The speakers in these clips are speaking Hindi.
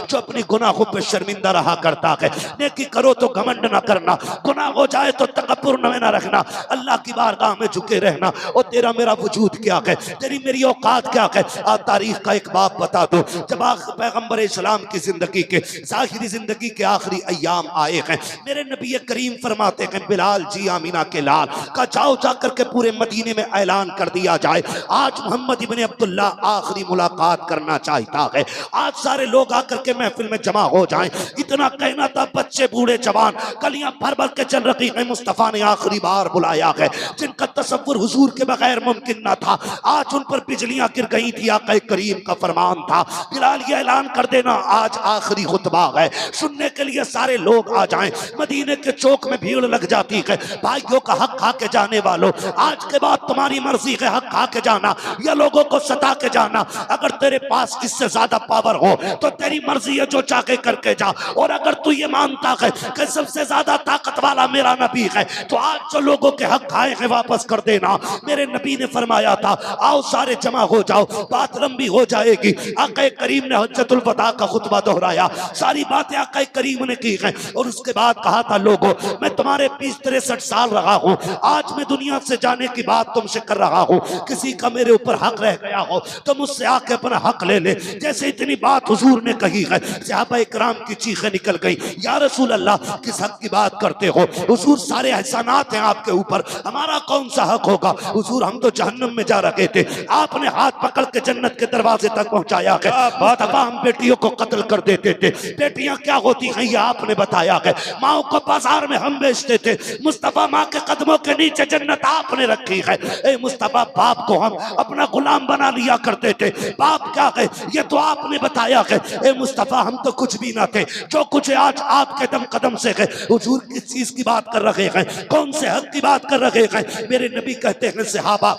जो अपनी गुनाहों पे शर्मिंदा रहा करता है। नेकी करो तो घमंड ना करना, गुनाह हो जाए तो तकब्बुर में ना रखना, अल्लाह की बारगाह में झुके रहना। और तेरा मेरा वजूद क्या है, तेरी मेरी औकात क्या है। आज तारीख का एक बाप बता दो, जब पैगंबर इस्लाम की जिंदगी के ज़ाहिरी जिंदगी के आखिरी अय्याम आए हैं, मेरे नबी करीम फरमाते हैं बिलाल जी आमीना के लाल का जाओ जाकर के पूरे मदीने में ऐलान कर दिया जाए, आज मोहम्मद इब्ने अब्दुल्ला आखिरी मुलाकात करना चाहता है। आज सारे लोग आकर के महफिल में जमा हो जाएं। इतना कहना था, बच्चे बूढ़े जवान कलियां भर भर के चल रही है। मुस्तफा ने आखिरी बार बुलाया है, जिनका तसव्वुर हुजूर के बगैर मुमकिन न था, आज उन पर बिजलियां गिर गई थी। आका करीम का फरमान था, बिलाल ये ऐलान कर देना आज आखिरी खुतबा है, सुनने के लिए सारे लोग आ जाएं। मदीने के चौक में भीड़ लग जाती है। भाइयों का हक खा के जाने वालों, आज के बाद तुम्हारी मर्जी है, हक खा के जाना या लोगों को सता के जाना। अगर तेरे पास इससे ज्यादा पावर हो तो तेरी मर्जी है, जो चाहे करके जा। और अगर तू ये मानता है कि सबसे ज्यादा ताकत वाला मेरा नबी है, तो आज जो लोगों के हक खाए हैं वापस कर देना। मेरे नबी ने फरमाया था, आओ सारे जमा हो जाओ, बात लंबी हो जाएगी। आका करीम ने हज्जतुल वदा का खुतबा दोहराया, सारी बातें आका करीम ने की हैं। और उसके बाद कहा था, लोगों मैं तुम्हारे 20-63 साल रहा हूँ, आज मैं दुनिया से जाने की बात तुमसे कर रहा हूँ। किसी का मेरे ऊपर हक रह गया हो तो मुझसे आके अपना हक ले ले। जैसे इतनी बात हुजूर ने कही है, सहाबा इकराम की चीखें निकल गई, या रसूल अल्लाह किस हक की बात करते हो हुजूर, सारे एहसानात हैं आपके ऊपर, हमारा कौन सा हक होगा। हुजूर हम तो जहन्नम में जा रहे थे, आपने हाथ पकड़ के जन्नत के दरवाजे तक पहुंचाया है। मुस्तफा हम बेटियों को कत्ल कर देते थे, बेटियां क्या होती हैं ये आपने बताया है। माओ को बाजार में हम बेचते थे, मुस्तफा माँ के कदमों के नीचे जन्नत आपने रखी है। ए मुस्तफा बाप को हम अपना गुलाम बना लिया करते थे, बाप क्या है ये तो आपने बताया है। ए मुस्तफा हम तो कुछ भी ना थे, जो कुछ आज आपके दम कदम से है। हुजूर किस चीज की बात कर रहे हैं, कौन से हक की बात कर रहे हैं। मेरे नबी कहते हैं, सहाबा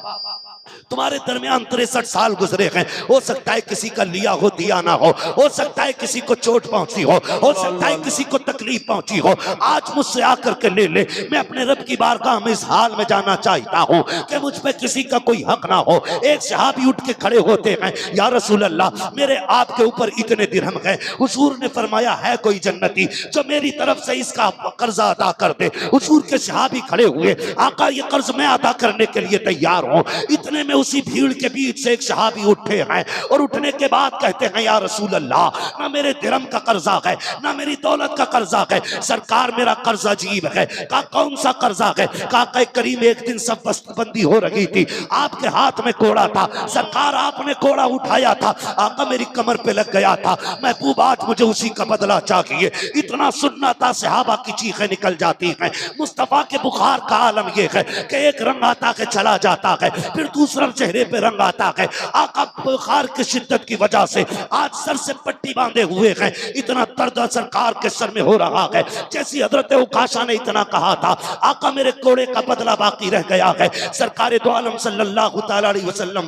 तुम्हारे दरमियान 63 साल गुजरे हैं, हो सकता है किसी का लिया हो दिया ना हो सकता है किसी को चोट पहुंची हो सकता है किसी को तकलीफ पहुंची हो। आज मुझसे आकर के ले ले, मैं अपने रब की बारगाह में इस हाल में जाना चाहता हूं कि मुझ पे किसी का कोई हक ना हो। एक सहाबी उठ के खड़े होते हैं, या रसूल अल्लाह मेरे आपके ऊपर इतने दिरहम है। हुजूर ने फरमाया, है कोई जन्नती जो मेरी तरफ से इसका कर्जा अदा कर दे। हुजूर के सहाबी खड़े हुए, आका ये कर्ज मैं अदा करने के लिए तैयार हूं। इतने में उसी भीड़ के बीच से एक सहाबी उठे हैं और उठने के बाद कहते हैं, या रसूल अल्लाह ना मेरे दिरहम का कर्जा है ना मेरी दौलत का कर्जा है, सरकार मेरा कर्जा अजीब है। कहा कौन सा कर्जा है। कहा करीम एक दिन सब बंदी हो रही थी, आपके हाथ में कोड़ा था, सरकार आपने कोड़ा उठाया था, आका मेरी कमर पे लग गया था, महबूब आज मुझे उसी का बदला चाहिए। इतना सुनना था, सहाबा की चीखें निकल जाती हैं। मुस्तफा के बुखार का आलम यह है कि एक रंग आता है चला जाता है, फिर दूसरा चेहरे पे रंग आता है। आका बुखार की शिद्दत की वजह से आज सर से पट्टी बांधे हुए हैं। इतना दर्द सरकार के सर में हो रहा है, जैसी हजरत उकाशा ने इतना कहा था, आका मेरे कोड़े का बदला बाकी रह गया है। सरकार दो आलम सल्लल्लाहु अलैहि वसल्लम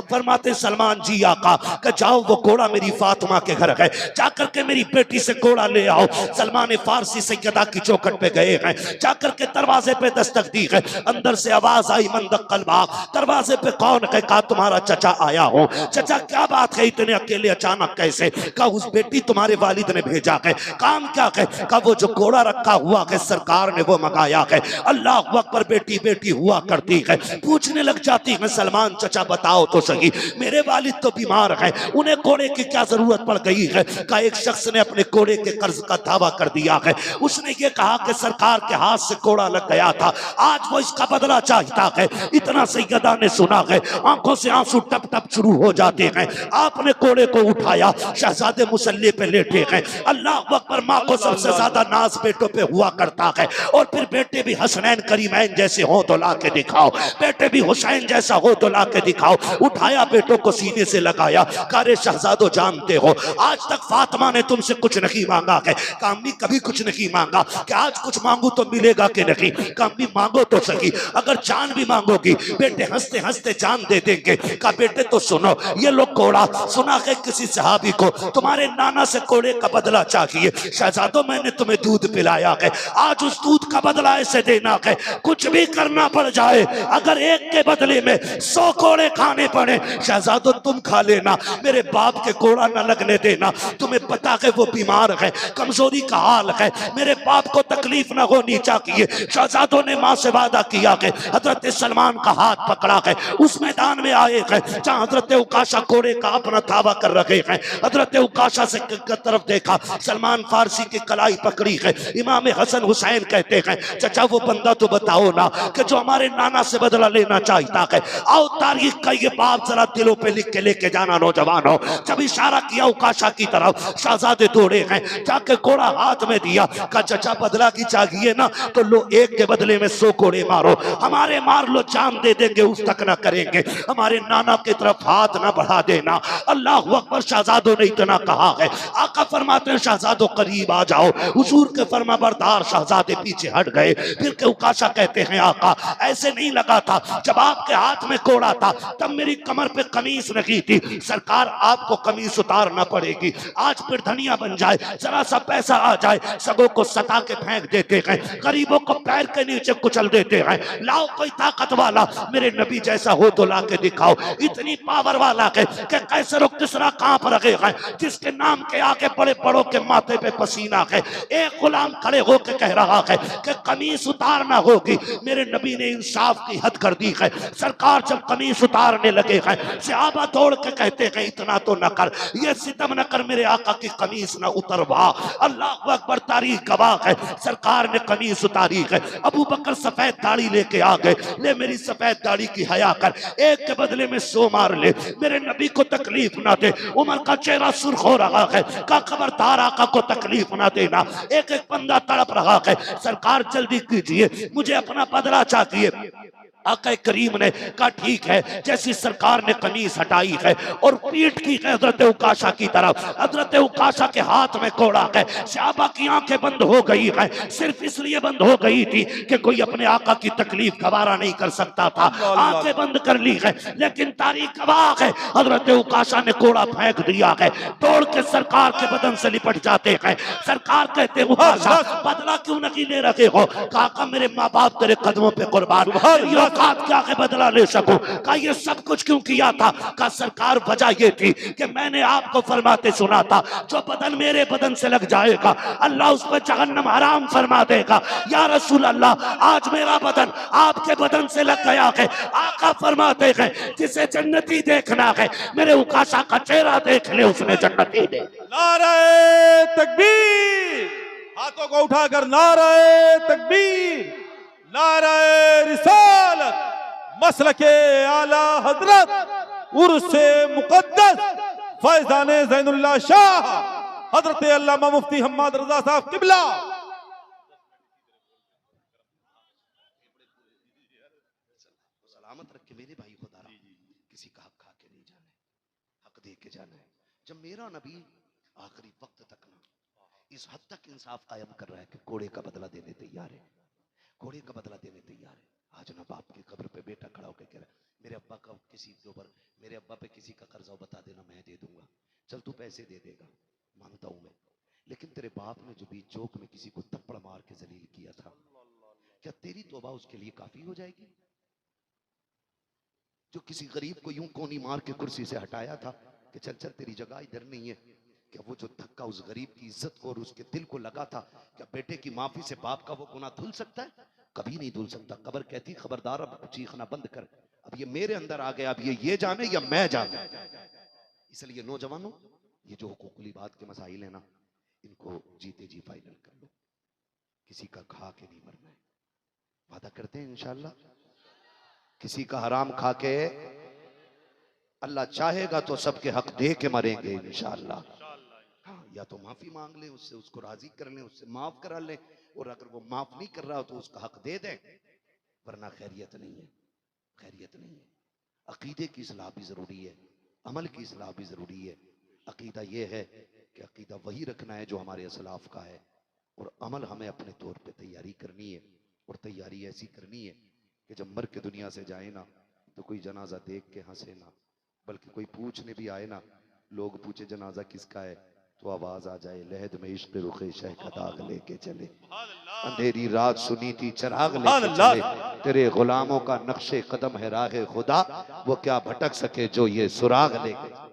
फरमाते सलमान जी आका कि जाओ वो कोड़ा मेरी फातिमा के घर है, जाकर के मेरी बेटी से कोड़ा ले आओ। सलमान फारसी सैयदा की चौखट पे गए हैं, जाकर के दरवाजे पे दस्तक दी है। अंदर से आवाज आई, मन दक्कल बाप। दरवाजे पे कौन है। कहा तुम्हारा चचा आया हो। चचा क्या बात है, इतने अकेले अचानक कैसे। कहा उस बेटी तुम्हारे वालिद ने भेजा है। काम क्या है। कहा वो जो घोड़ा रखा हुआ है सरकार ने वो मंगाया है। अल्लाह अकबर, बेटी बेटी हुआ करती है। पूछने लग जाती है, सलमान चचा बताओ तो सही, मेरे वालिद तो बीमार है, उन्हें घोड़े की क्या जरूरत पड़ गई है। कहा एक शख्स ने अपने घोड़े के कर्ज का दावा कर दिया है, उसने ये कहा कि सरकार के हाथ से घोड़ा लग गया था, आज वो इसका बदला चाहता है। इतना सैयदा ने सुना है, आंखों से आंसू टप टप शुरू हो जाते हैं। आपने घोड़े को उठाया, शहजादे मुसल्ले पे लेटे हैं। अल्लाह अकबर, माँ को सबसे ज्यादा नाज बेटों पे हुआ करता है। और फिर बेटे भी हसनैन करीमैन जैसे हो तो ला के दिखाओ, बेटे भी हुसैन जैसा हो तो ला के दिखाओ। उठाया, बेटों को सीने से लगाया। कारे शहजादो जानते हो आज तक फातिमा ने तुमसे कुछ नहीं मांगा है। कामी कभी कुछ नहीं मांगा कि आज कुछ मांगू तो मिलेगा कि नहीं। कामी मांगो तो सही, अगर जान भी मांगोगी बेटे हंसते हंसते जान दे देंगे। कहा बेटे तो सुनो, ये लोग घोड़ा सुना के किसी सहाबी को तुम्हारे नाना से घोड़े का बदला चाहिए। शहजादों मैंने तुम्हें दूध पिलाया है, आज उस दूध का बदला ऐसे देना है, कुछ भी करना पड़ जाए, अगर एक के बदले में 100 घोड़े खाने पड़े शहजादों तुम खा लेना, मेरे बाप के घोड़ा न लगने देना। तुम्हें पता है वो बीमार है, कमजोरी का हाल है, मेरे बाप को तकलीफ न होनी चाहिए। शहजादों ने मां से वादा किया कि हजरत सलमान का हाथ पकड़ा है, उस मैदान में आए हैं जहां हजरत उकाशा घोड़े का अपना धावा कर रहे हैं। हजरत उकाशा से तरफ देखा, सलमान फारसी की कलाई पकड़ी है। इमाम हसन हुसैन कहते हैं चचा वो बंदा तो बताओ ना कि जो हमारे नाना से बदला लेना चाहता है, आओ तारीख का ये बाप जरा दिलों पे लिख के लेके जाना नौजवानों। जब इशारा किया उकाशा की तरफ, शहजादे दौड़े हैं, जाके घोड़ा हाथ में दिया, कहा चचा बदला की चाहिए ना तो लो एक के बदले में 100 घोड़े मारो, हमारे मार लो जान दे देंगे, उस तक ना करेंगे, हमारे नाना की तरफ हाथ ना बढ़ा देना। अल्लाह अकबर, शहजादों ने इतना कहा है। आका फरमाते हैं शहजादों करीब आ जाओ, हुजूर के फरमाबरदार शहजादे पीछे हट गए। फिर के उकाशा कहते हैं आका ऐसे नहीं लगा था, जब आपके हाथ में कोड़ा था तब मेरी कमर पे कमीज लगी थी, सरकार आपको कमीज उतारना पड़ेगी, आज फिर धनिया बन जाए, जरा सा पैसा आ जाए, सबों को सता के फेंक देते हैं, गरीबों को पैर के नीचे कुचल देते हैं। लाओ कोई ताकत वाला मेरे नबी जैसा हो तो ला के दिखाओ, इतनी पावर वाला है कि कैसर और किसरा कांप रहे हैं, जिसके नाम के आगे बड़े बड़ों के माथे पे पसीना है। एक गुलाम खड़े होकर कह रहा है कि कमीज उतारना होगी। मेरे नबी ने इंसाफ की हद कर दी है, सरकार जब कमीज उतारने लगे हैं, सहाबा दौड़ के कहते हैं इतना तो न कर, ये सितम न कर, मेरे आका की कमीज न उतरवा। अल्लाह अकबर, तारीख गवाह है, सरकार ने कमीज उतारी है। अबू बकर सफेद दाढ़ी लेके आ गए, ले मेरी सफेद दाढ़ी की हया कर, एक के बदले में 100 मार ले, मेरे नबी को तकलीफ ना दे। उमर का चेहरा सुर्ख हो रहा है, का खबरदार आका को तकलीफ ना देना। एक एक बंदा तड़प रहा है, सरकार जल्दी कीजिए, मुझे अपना बदला चाहिए। आका करीम ने कहा ठीक है। जैसी सरकार ने कमीज हटाई है और पीठ की हजरत उकाशा की तरफ, हजरत उकाशा के हाथ में कोड़ा है, सहाबा की आंखें बंद हो गई है, सिर्फ इसलिए बंद हो गई थी कि कोई अपने आका की तकलीफ गवारा नहीं कर सकता था, आंखें बंद कर ली है। लेकिन तारीख गवाह है, हजरत उकाशा ने कोड़ा फेंक दिया है, दौड़ के सरकार के बदन से लिपट जाते हैं। सरकार कहते उकाशा बदला क्यों नहीं ले रहे हो? काका मेरे माँ बाप तेरे कदमों पे कुर्बान, क्या के बदला ले सकूं? का ये सब कुछ क्यों किया था? का सरकार वजह ये थी कि मैंने आपको फरमाते सुना था जो बदन मेरे बदन से लग जाएगा अल्लाह उस पर जहन्नम हराम फरमा देगा। या रसूल अल्लाह, आज मेरा बदन आपके बदन से लग गया है, आका फरमाते हैं जिसे जन्नती देखना है मेरे उकाशा का चेहरा देख ले, उसने जन्नती दे। नारे तकबीर, हाथों को उठाकर नारे तकबीर, नारे रिसालत, मसलके आला हजरत उर्से मुकद्दस फैजान ज़ैनुल्लाह शाह हजरत अल्लामा मुफ्ती हम्माद रजा साहब किबला। सलामत रख के मेरे भाई खुदा, किसी का हक खा के नहीं जाना है, हक दे के जाना है। जब मेरा नबी आखिरी वक्त तक ना इस हद तक इंसाफ कायम कर रहा है कि घोड़े का बदला देने तैयार है, घोड़े का बदला देने तैयार है। आज ना बाप की कब्र पे बेटा खड़ा होकर कह रहा है मेरे अब्बा का किसी के ऊपर, मेरे अब्बा पे किसी का कर्जा बता देना, मैं दे दूंगा, चल तू पैसे दे देगा, मानता हूं मैं, लेकिन तेरे बाप ने जो बीच चौक में किसी को थप्पड़ मार के जलील किया था, क्या तेरी तौबा उसके लिए काफी हो जाएगी? जो किसी गरीब को यूं कोनी मार के कुर्सी से हटाया था कि चल चल तेरी जगह इधर नहीं है, क्या वो जो धक्का उस गरीब की इज्जत को और उसके दिल को लगा था, क्या बेटे की माफी से बाप का वो गुनाह धुल सकता है? कभी नहीं धुल सकता। कब्र कहती खबरदार अब चीखना बंद कर, अब ये मेरे अंदर आ गया, अब ये जाने या मैं जाने। इसलिए नौजवानों, ये जो हुकूकुल इबाद के मसाइल है ना, इनको जीते जी फाइनल कर लो, किसी का खा के नहीं मरना है, वादा करते हैं इंशाल्लाह। किसी का हराम खा के, अल्लाह चाहेगा तो सबके हक दे के मरेंगे इंशाल्लाह। हाँ, या तो माफी मांग लें उससे, उसको राजी कर लें, उससे माफ करा लें, और अगर वो माफ नहीं कर रहा हो तो उसका हक दे दें, वरना खैरियत नहीं है, खैरियत नहीं है। अकीदे की इस्लाह भी जरूरी है, अमल की इस्लाह भी जरूरी है। अकीदा ये है कि अकीदा वही रखना है जो हमारे असलाफ का है, और अमल हमें अपने तौर पे तैयारी करनी है, और तैयारी ऐसी करनी है कि जब मर के दुनिया से जाए ना तो कोई जनाजा देख के हंसे ना, बल्कि कोई पूछने भी आए ना, लोग पूछे जनाजा किसका है, तो आवाज आ जाए लहद में इश्क रुखे शह का दाग लेके चले। अंधेरी रात सुनी थी चिराग लेके चले, तेरे गुलामों का नक्शे कदम है राह खुदा, वो क्या भटक सके जो ये सुराग लेके।